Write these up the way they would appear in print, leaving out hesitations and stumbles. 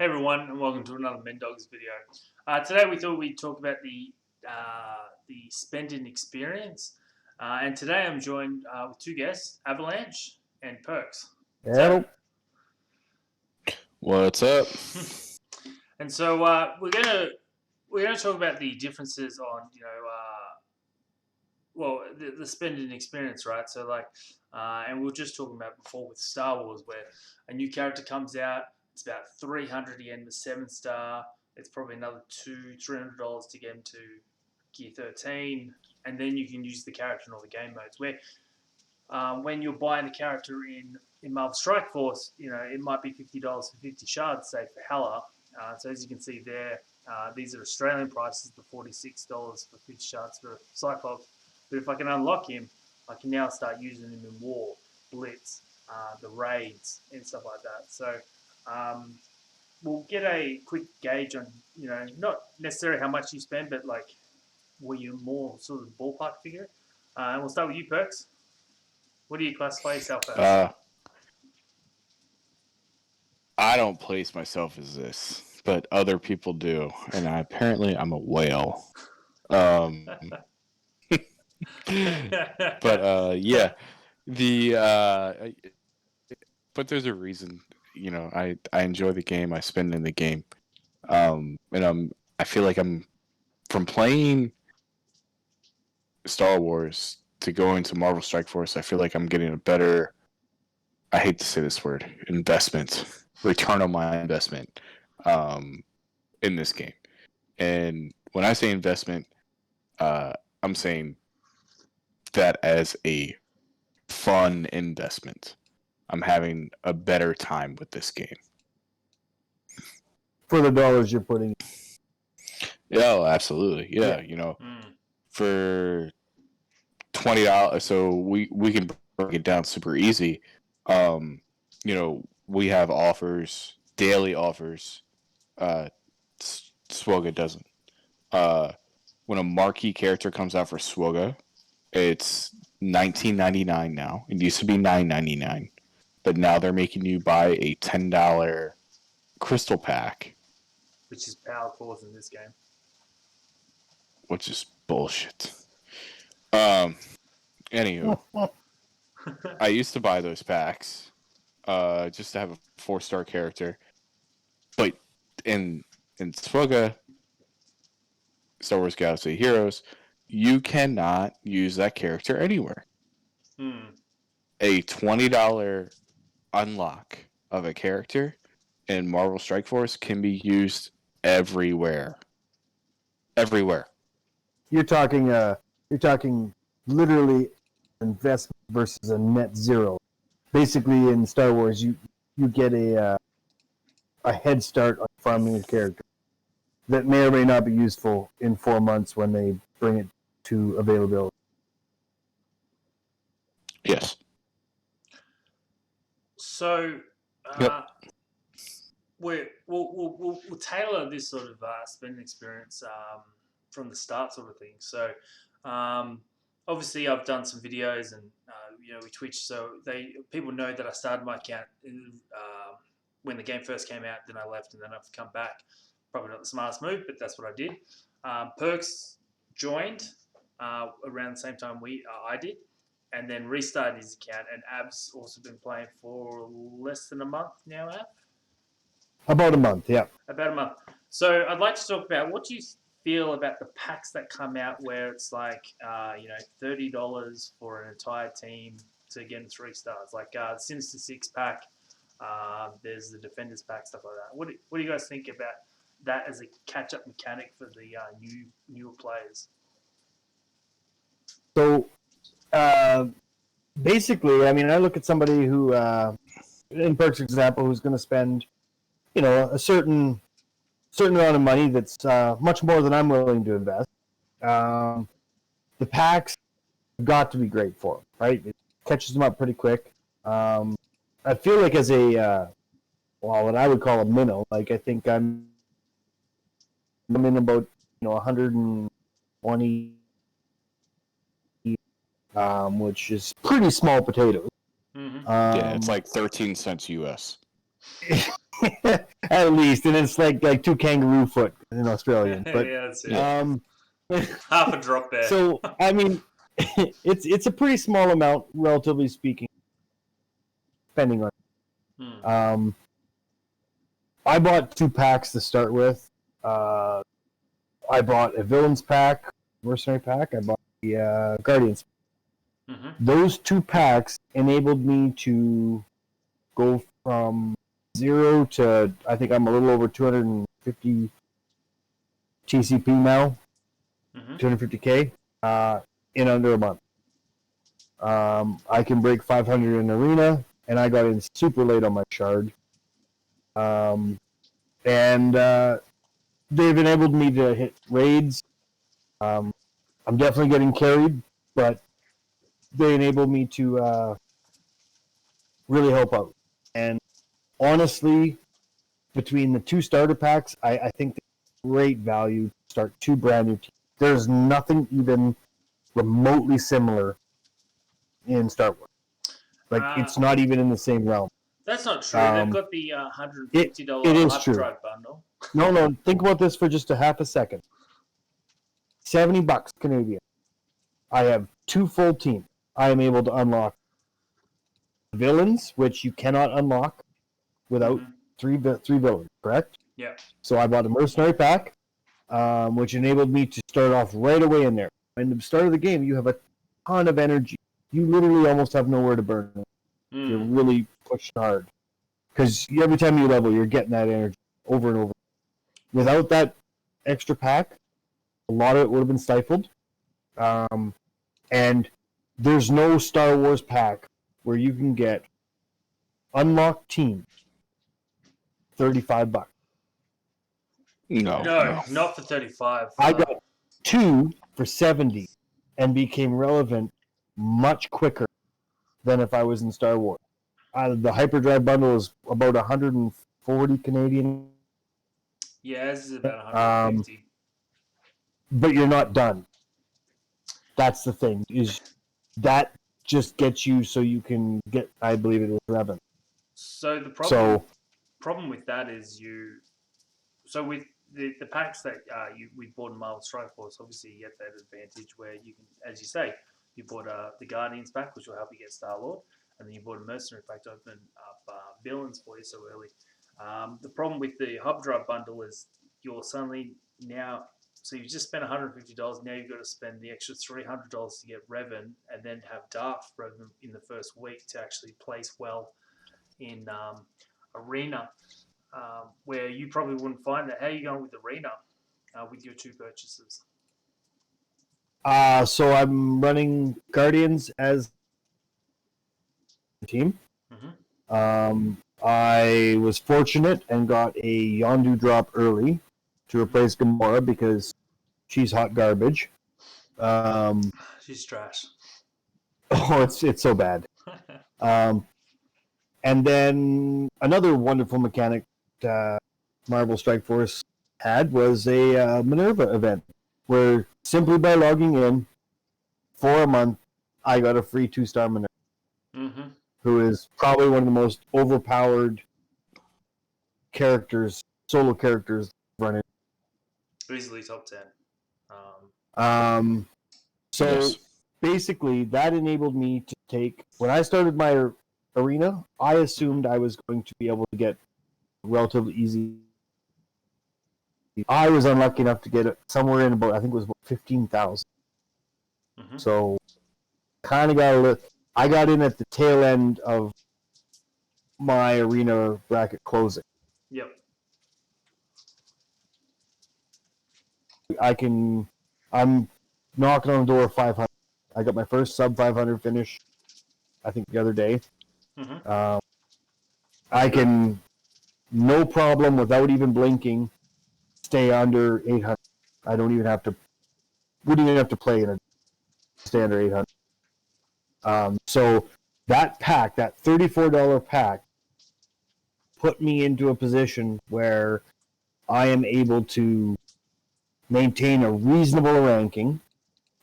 Hey everyone, and welcome to another Mendogs video. Today we thought we'd talk about the spending experience, and today I'm joined with two guests, Avalanche and Perks. Hello. What's up? And so we're gonna talk about the differences on the spending experience, right? So and we were just talking about before with Star Wars, where a new character comes out. It's about 300 yen, the 7-star. It's probably another $200-300 to get him to Gear 13, and then you can use the character in all the game modes. Where when you're buying the character in Marvel Strike Force, it might be $50 for 50 shards, say for Hela. So as you can see there, these are Australian prices, the $46 for 50 shards for Cyclops. But if I can unlock him, I can now start using him in War, Blitz, the raids, and stuff like that. So we'll get a quick gauge on, not necessarily how much you spend, but were you more sort of ballpark figure? And we'll start with you, Perks. What do you classify yourself as? I don't place myself as this, but other people do, and I'm a whale. But yeah, but there's a reason. I enjoy the game. I spend in the game, and I feel like I'm from playing Star Wars to going to Marvel Strike Force. I feel like I'm getting a better. I hate to say this word, return on my investment, in this game. And when I say investment, I'm saying that as a fun investment. I'm having a better time with this game. For the dollars you're putting. Yeah, absolutely. Yeah. For $20, so we can break it down super easy. We have offers, daily offers. Swogga doesn't. When a marquee character comes out for Swogga, it's $19.99 now. It used to be $9.99, but now they're making you buy a $10 crystal pack, which is power cores in this game. Which is bullshit. Anywho, I used to buy those packs, just to have a 4-star character, but in Swogga, Star Wars Galaxy of Heroes, you cannot use that character anywhere. A $20 unlock of a character in Marvel Strike Force can be used everywhere. Everywhere. You're talking literally investment versus a net zero. Basically, in Star Wars, you get a head start on farming a character that may or may not be useful in 4 months when they bring it to availability. Yes. So, yep. we'll tailor this sort of spending experience from the start, sort of thing. So, obviously, I've done some videos and we Twitch, so people know that I started my account when the game first came out. Then I left, and then I've come back. Probably not the smartest move, but that's what I did. Perks joined around the same time I did, and then restarted his account. And Ab's also been playing for less than a month now, Ab? About a month, yeah. About a month. So I'd like to talk about, what do you feel about the packs that come out where it's like, $30 for an entire team to get 3 stars? Like the Sinister 6 pack, there's the Defenders pack, stuff like that. What do you guys think about that as a catch-up mechanic for the newer players? So, basically, I mean, I look at somebody who, in Perk's example, who's going to spend, a certain amount of money that's much more than I'm willing to invest. The packs have got to be great for them, right? It catches them up pretty quick. I feel like as a, what I would call a minnow, like I think I'm in about 120, which is pretty small potatoes. Mm-hmm. Yeah, it's like 13 cents US. At least, and it's like two kangaroo foot in Australian. But yeah, that's it. Half a drop there. So I mean, it's a pretty small amount, relatively speaking, depending on. I bought 2 packs to start with. I bought a Villains pack, Mercenary pack. I bought the Guardians. Those 2 packs enabled me to go from 0 to, I think I'm a little over 250 TCP now, 250K, in under a month. I can break 500 in Arena, and I got in super late on my shard. And they've enabled me to hit raids. I'm definitely getting carried, but they enable me to really help out. And honestly, between the 2 starter packs, I think great value to start 2 brand new teams. There's nothing even remotely similar in Star Wars. Like, it's not even in the same realm. That's not true. They've got the $150 Hyperdrive bundle. No, think about this for just a half a second. $70 Canadian. I have 2 full teams. I am able to unlock villains, which you cannot unlock without 3 villains, correct? Yeah. So I bought a mercenary pack, which enabled me to start off right away in there. In the start of the game, you have a ton of energy. You literally almost have nowhere to burn. You're really pushing hard. Because every time you level, you're getting that energy over and over. Without that extra pack, a lot of it would have been stifled. And there's no Star Wars pack where you can get unlocked teams $35. No, not for 35. I got 2 for 70 and became relevant much quicker than if I was in Star Wars. The Hyperdrive bundle is about 140 Canadian. Yeah, this is about 150. But you're not done. That's the thing. Is that just gets you so you can get, I believe it was 11. So the problem with that is with the packs that we bought in Marvel Strike Force, obviously you get that advantage where you can, as you say, you bought the Guardians pack, which will help you get Star-Lord, and then you bought a Mercenary pack to open up villains for you so early. The problem with the Hyperdrive bundle is you're suddenly now, so you just spent $150, now you've got to spend the extra $300 to get Revan, and then have Darth Revan in the first week to actually place well in Arena, where you probably wouldn't find that. How are you going with Arena with your 2 purchases? So I'm running Guardians as a team. I was fortunate and got a Yondu drop early to replace Gamora because she's hot garbage. She's trash. Oh, it's so bad. And then another wonderful mechanic Marvel Strike Force had was a Minerva event, where simply by logging in for a month, I got a free 2-star Minerva, who is probably one of the most overpowered solo characters running. Easily top 10. So yes. Basically, that enabled me to take, when I started my Arena, I assumed I was going to be able to get relatively easy. I was unlucky enough to get it somewhere in about, I think it was about 15,000. So, kind of I got in at the tail end of my Arena bracket closing. Yep. I'm knocking on the door of 500. I got my first sub 500 finish, I think the other day. I can, no problem, without even blinking, stay under 800. I don't even have to, wouldn't even have to play in a stay under 800. So that pack, that $34 pack, put me into a position where I am able to maintain a reasonable ranking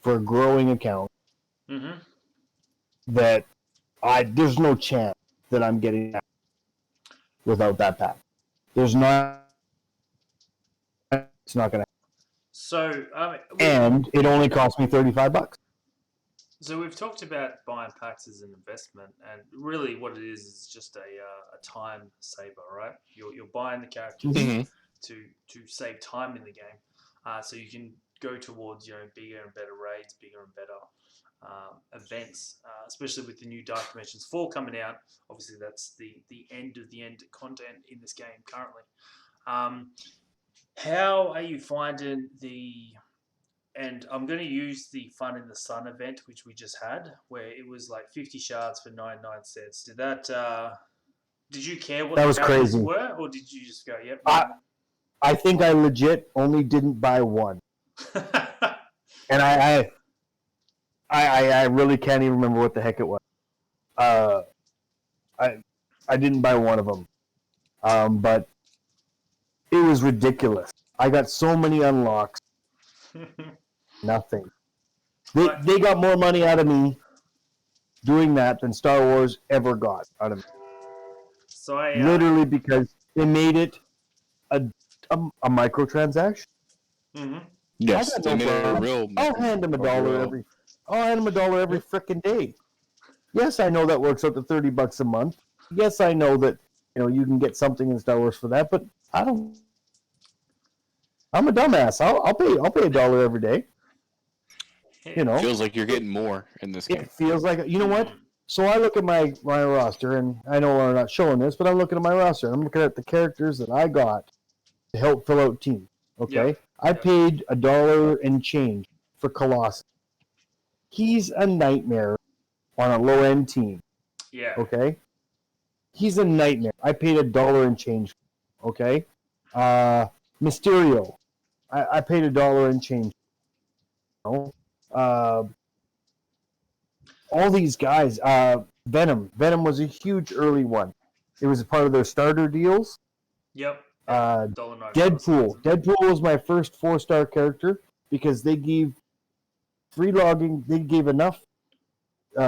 for a growing account. That there's no chance that I'm getting that without that pack. There's not. It's not going to. So, And it only cost me $35. So we've talked about buying packs as an investment, and really what it is just a time saver, right? You're buying the characters Mhm. to save time in the game, so you can go towards bigger and better raids, bigger and better events, especially with the new Dark Dimensions 4 coming out. Obviously, that's the end of the end content in this game currently. How are you finding and I'm going to use the Fun in the Sun event, which we just had, where it was like 50 shards for 99 cents. Did you care what That the was characters crazy. were, or did you just go, yep? I think I legit only didn't buy one, and I really can't even remember what the heck it was. I didn't buy one of them, but it was ridiculous. I got so many unlocks. Nothing. They got more money out of me doing that than Star Wars ever got out of me. So Literally because they made it a microtransaction. Mm-hmm. Yes, they made it a real. I'll hand them $1 every frickin' day. Yes, I know that works out to $30 a month. Yes, I know that you can get something in Star Wars for that, but I don't. I'm a dumbass. I'll pay $1 every day. Feels like you're getting more in this game. It feels like you know what? So I look at my roster, and I know we're not showing this, but I'm looking at my roster. And I'm looking at the characters that I got to help fill out teams. Okay, Yep. I paid $1 and change for Colossus. He's a nightmare on a low end team. Yeah. Okay, he's a nightmare. I paid $1 and change. Okay, Mysterio, I paid $1 and change. All these guys. Venom was a huge early one. It was a part of their starter deals. Yep. Deadpool was my first 4-star character because they gave free logging. They gave enough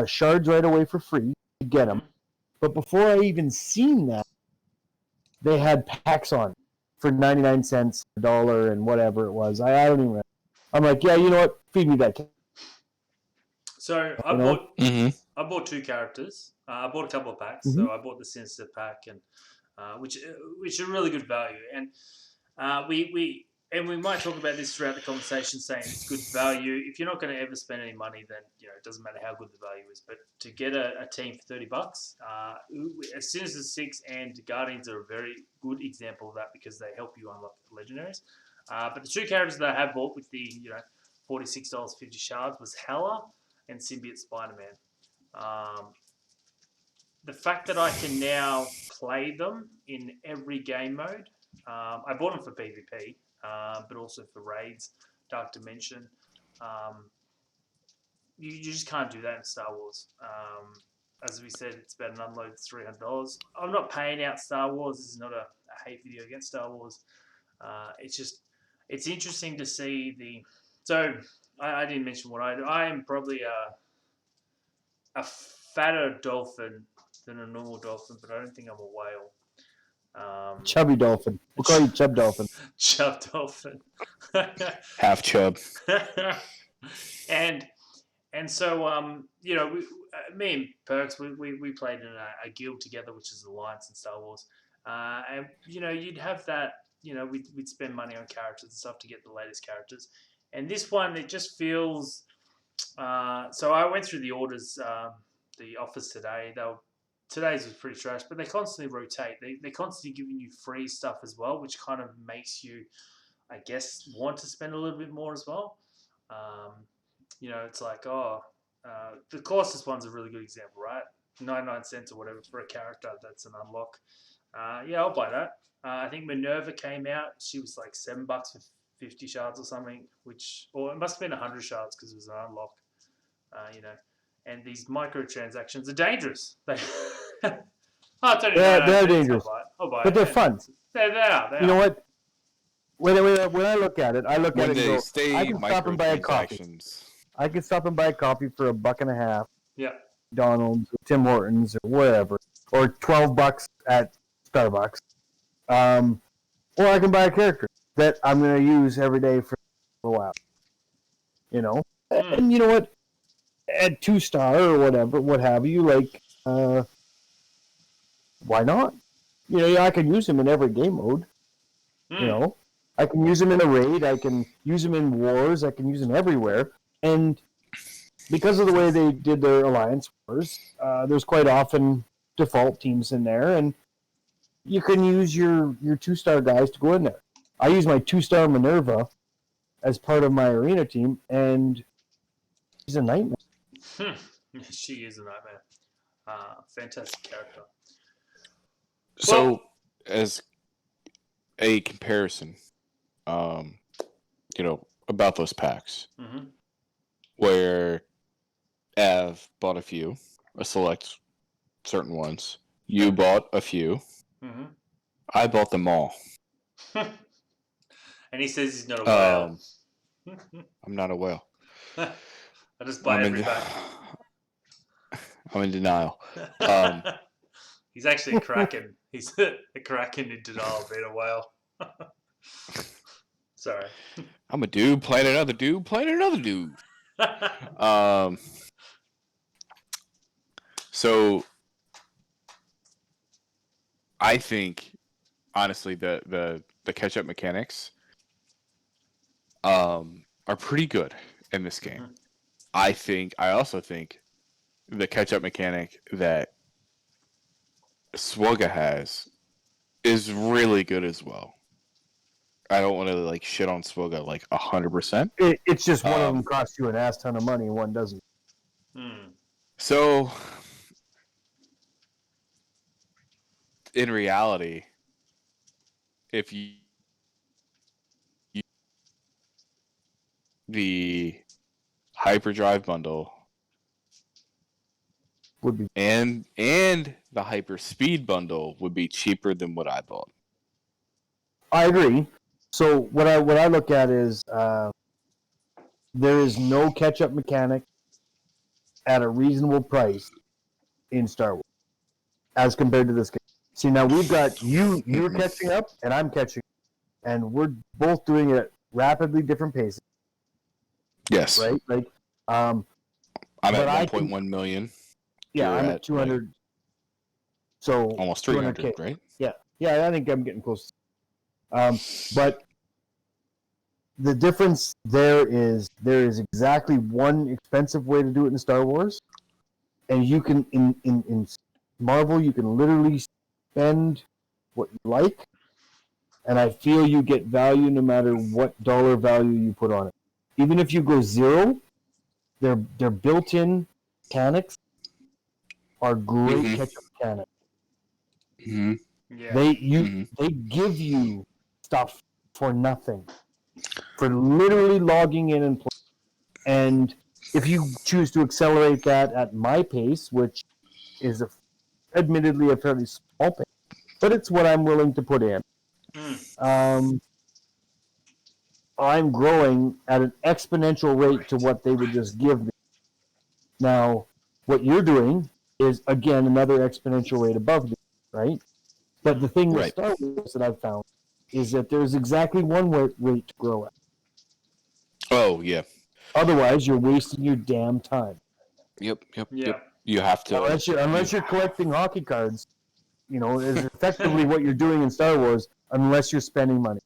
shards right away for free to get them. But before I even seen that, they had packs on for 99 cents, $1, and whatever it was. I don't even remember. I'm like, yeah, you know what? Feed me that. So I bought 2 characters. I bought a couple of packs. Mm-hmm. So I bought the Sinister pack, and which are really good value. And we might talk about this throughout the conversation, saying it's good value. If you're not going to ever spend any money, then it doesn't matter how good the value is. But to get a team for $30, Sinister 6 and Guardians are a very good example of that because they help you unlock legendaries. But the 2 characters that I have bought with the $46.50 shards was Hela and Symbiote Spider-Man. The fact that I can now play them in every game mode, I bought them for PvP, but also for raids, Dark Dimension. You just can't do that in Star Wars. As we said, it's about an unload $300. I'm not paying out Star Wars. This is not a hate video against Star Wars. It's interesting to see So I didn't mention what I do. I am probably a fatter dolphin than a normal dolphin, but I don't think I'm a whale. Chubby dolphin. We'll call you Chub Dolphin. Chub dolphin. Half chub. and so me and Perks, we played in a guild together, which is Alliance in Star Wars. And you'd have that. We'd spend money on characters and stuff to get the latest characters. And this one, it just feels. So I went through the orders, the offers today. Today's was pretty trash, but they constantly rotate. They're constantly giving you free stuff as well, which kind of makes you, I guess, want to spend a little bit more as well. It's like, the Colossus one's a really good example, right? 99 cents or whatever for a character that's an unlock. Yeah, I'll buy that. I think Minerva came out. She was like $7 for 50 shards or something, or it must have been 100 shards because it was an unlock. And these microtransactions are dangerous. They're dangerous, but they're fun. They are. You know what? When I look at it, I look at it and go, I can stop and buy a coffee. I can stop and buy a coffee for $1.50. Yeah. McDonald's, or Tim Hortons, or wherever, or $12 at Starbucks. Or I can buy a character that I'm going to use every day for a while. You know? And you know what? At 2-star or whatever, what have you, like, why not? You know, I can use him in every game mode. You know? I can use him in a raid, I can use him in wars, I can use him everywhere. And because of the way they did their alliance wars, there's quite often default teams in there, and you can use your 2-star guys to go in there. I use my 2-star Minerva as part of my arena team, and she's a nightmare. She is a nightmare. Fantastic character. So, as a comparison, about those packs, where Av bought a few, a select certain ones. You bought a few. I bought them all. And he says he's not a whale. I'm not a whale. I just buy every pack. I'm in denial. He's actually a kraken. He's a kraken in denial of being a whale. Sorry. I'm a dude playing another dude playing another dude. So I think, honestly, the catch-up mechanics are pretty good in this game. I also think the catch-up mechanic that Swugga has is really good as well. I don't want to shit on Swugga 100%. It's just one of them costs you an ass ton of money, and one doesn't. So, in reality, if the hyperdrive bundle would be, and the hyper speed bundle would be cheaper than what I bought. I agree. So what I look at is there is no catch-up mechanic at a reasonable price in Star Wars as compared to this game. See, now we've got you're catching up and I'm catching up, and we're both doing it at rapidly different paces. Yes. Right? I'm at 1.1 million. Yeah, I'm at 200. So almost 300, right? Yeah, I think I'm getting close. But the difference there is exactly one expensive way to do it in Star Wars, and you can in Marvel you can literally spend what you like, and I feel you get value no matter what dollar value you put on it. Even if you go zero, their built-in mechanics are great catch-up mechanics. Yeah. They give you stuff for nothing, for literally logging in and playing. And if you choose to accelerate that at my pace, which is admittedly a fairly small pace, but it's what I'm willing to put in. I'm growing at an exponential rate to what they would just give me. Now, what you're doing is, again, another exponential rate above me, right? But the thing with Star Wars that I've found is that there's exactly one rate to grow at. Oh, yeah. Otherwise, you're wasting your damn time. Yep. You have to... Unless you're collecting hockey cards, is effectively what you're doing in Star Wars, unless you're spending money.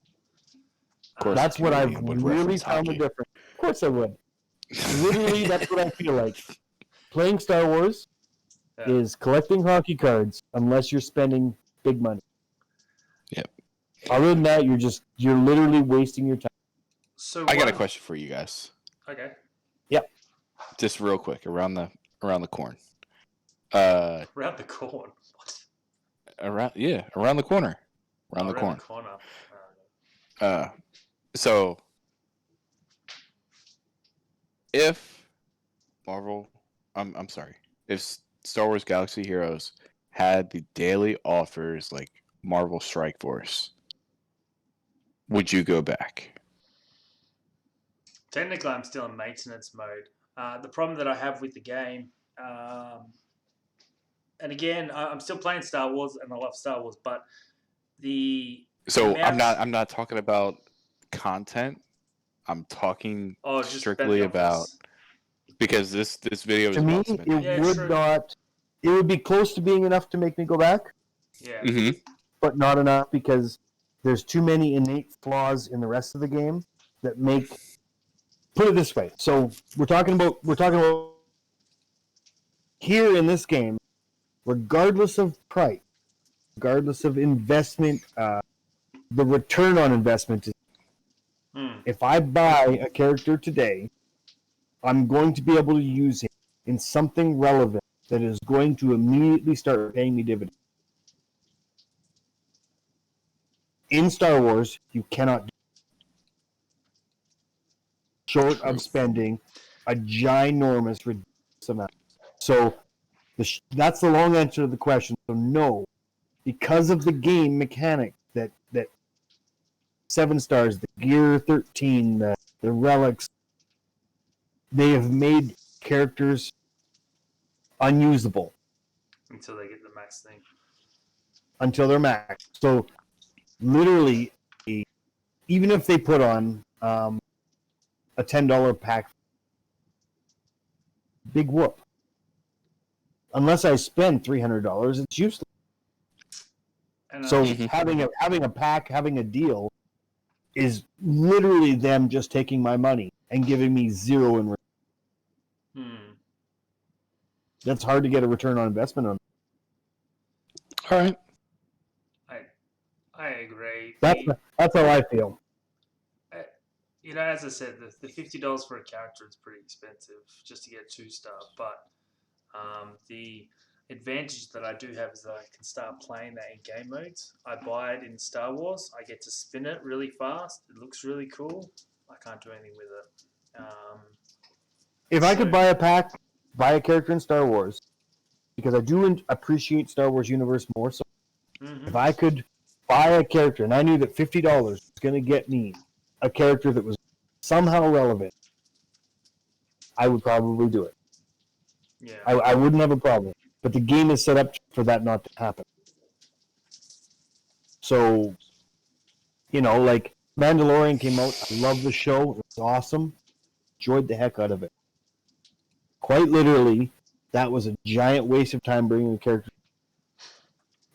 Of course, that's what I've really found the difference. Of course I would. Literally, that's what I feel like. Playing Star Wars is collecting hockey cards, unless you're spending big money. Yep. Other than that, you're literally wasting your time. So I got a question for you guys. Okay. Yep. Just real quick, around the corn. Around the corn. What? Around the corner. Around the corner. So if Marvel, I'm sorry, if Star Wars Galaxy Heroes had the daily offers like Marvel Strike Force, would you go back? Technically, I'm still in maintenance mode. The problem that I have with the game, and again, I'm still playing Star Wars and I love Star Wars, but So amount. I'm not talking about content. I'm talking Just strictly about benefits. because this video is To me, about spending. it Yeah, would true. not. It would be close to being enough to make me go back, Yeah. Mm-hmm. but not enough because there's too many innate flaws in the rest of the game that make. Put it this way. So we're talking about here in this game, regardless of price, regardless of investment, the return on investment is. Hmm. If I buy a character today, I'm going to be able to use him in something relevant that is going to immediately start paying me dividends. In Star Wars, you cannot do short True. of spending a ginormous ridiculous amount. So that's the long answer to the question. So no, because of the game mechanic that 7 stars, the Gear 13, the relics, they have made characters unusable Until they get the max thing. until they're max. So literally, even if they put on a $10 pack, big whoop. Unless I spend $300, it's useless. And So Mhm. having a pack, having a deal, is literally them just taking my money and giving me zero in return. hmm. That's hard to get a return on investment on. All right. I agree. That's how I feel. As I said, the $50 for a character is pretty expensive just to get 2-star. But the advantage that I do have is that I can start playing that in game modes. I buy it in Star Wars. I get to spin it really fast. It looks really cool. I can't do anything with it. If I could buy a pack, buy a character in Star Wars, because I do appreciate Star Wars universe more. So if I could buy a character and I knew that $50 was going to get me a character that was somehow relevant, I would probably do it. Yeah. I wouldn't have a problem. But the game is set up for that not to happen. So, like Mandalorian came out. I love the show. It was awesome. Enjoyed the heck out of it. Quite literally, that was a giant waste of time bringing the characters.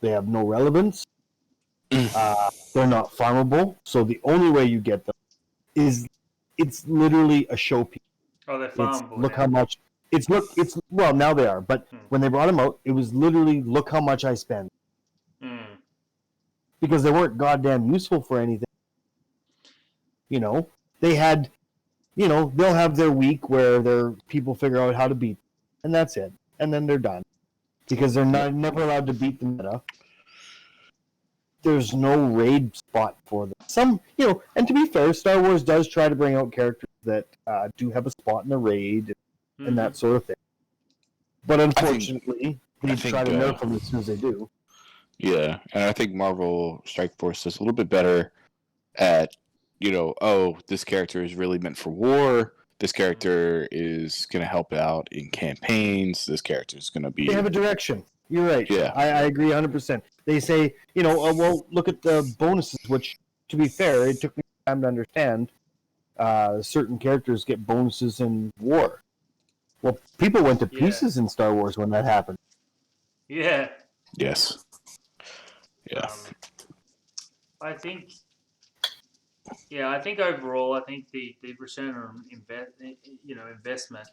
They have no relevance. They're not farmable. So the only way you get them is it's literally a showpiece. Oh, they're It's farmable look now. how much. It's well now they are, but when they brought them out, it was literally look how much I spend because they weren't goddamn useful for anything. They had, they'll have their week where their people figure out how to beat, and that's it, and then they're done because they're never allowed to beat the meta. There's no raid spot for them. And to be fair, Star Wars does try to bring out characters that do have a spot in the raid and that sort of thing. But unfortunately, they try to nerf them as soon as they do. Yeah, and I think Marvel Strike Force is a little bit better at, this character is really meant for war. This character is going to help out in campaigns. This character is going to be... They have a direction. You're right. Yeah. I agree 100%. They say, well, look at the bonuses, which, to be fair, it took me time to understand. Certain characters get bonuses in war. Well, people went to pieces in Star Wars when that happened. Yeah. Yes. Yeah. I think overall, I think the return on investment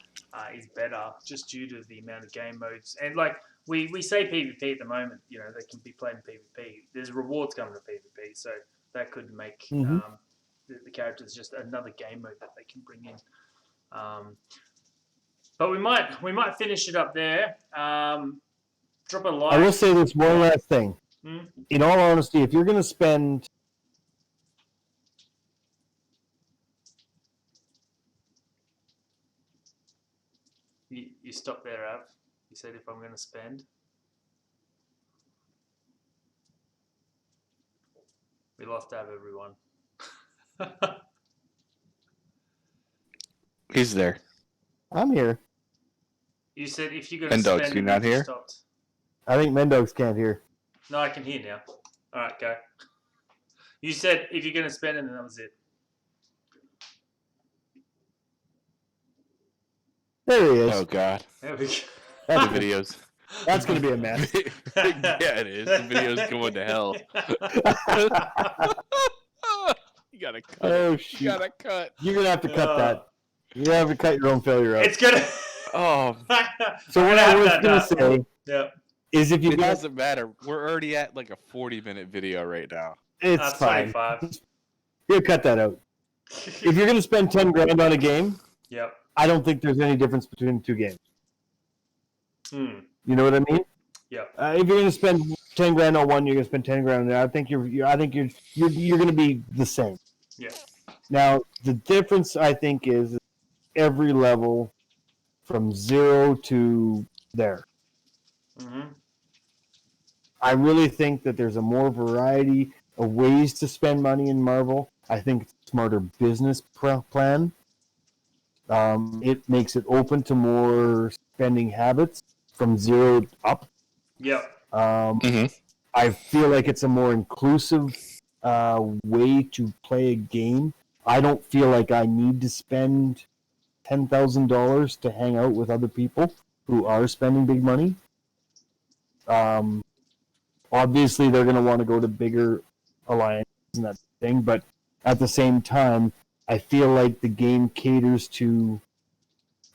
is better just due to the amount of game modes. And like we say PvP at the moment, they can be played in PvP. There's rewards coming to PvP, so that could make the characters just another game mode that they can bring in. But we might finish it up there. Drop a like. I will say this one last thing. In all honesty, if you're going to spend... You stopped there, Av. You said if I'm going to spend. We lost Av, everyone. He's there. I'm here. You said if you're going to spend, you not here? stopped. I think Mendogs can't hear. No, I can hear now. All right, go. You said if you're going to spend it, then that was it. There he is. Oh God, There we the go. videos. That's going to be a mess. Yeah, it is. The video's going to hell. You gotta cut. Oh, it. shoot. You gotta cut. You're going to have to cut that. You're going to have to cut your own failure out. It's gonna. Oh, So what I was going to say Yeah, is if you it got... doesn't matter. We're already at like a 40-minute video right now. It's that's fine. 25. You'll cut that out. If you're going to spend 10 grand on a game, Yep. I don't think there's any difference between the two games. Hmm. You know what I mean? Yep. If you're going to spend 10 grand on one, you're going to spend 10 grand on the other. I think you're going to be the same. Yeah. Now, the difference, I think, is every level from 0 to there. Mm-hmm. I really think that there's a more variety of ways to spend money in Marvel. I think it's a smarter business plan. It makes it open to more spending habits from 0 up. Yep. I feel like it's a more inclusive way to play a game. I don't feel like I need to spend $10,000 to hang out with other people who are spending big money. Obviously, they're going to want to go to bigger alliances and that thing, but at the same time, I feel like the game caters to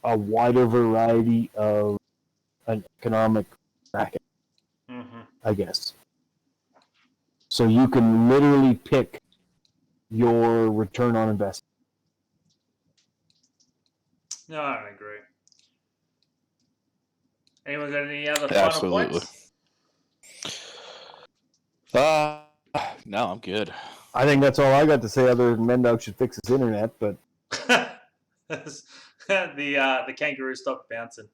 a wider variety of an economic bracket, Mm-hmm. I guess. So you can literally pick your return on investment. No, I don't agree. Anyone got any other final Absolutely. points? No, I'm good. I think that's all I got to say other than Mendog should fix his internet, but the kangaroo stopped bouncing.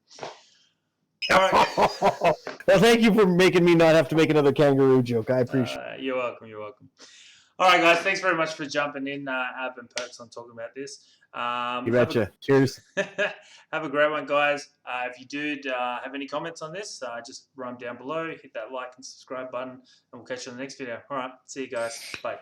All right. well, thank you for making me not have to make another kangaroo joke. I appreciate it. You're welcome. You're welcome. All right, guys. Thanks very much for jumping in, Ab and Perks, on talking about this. You betcha. Cheers. Have a great one, guys. If you do have any comments on this, just write them down below. Hit that like and subscribe button, and we'll catch you on the next video. All right. See you guys. Bye.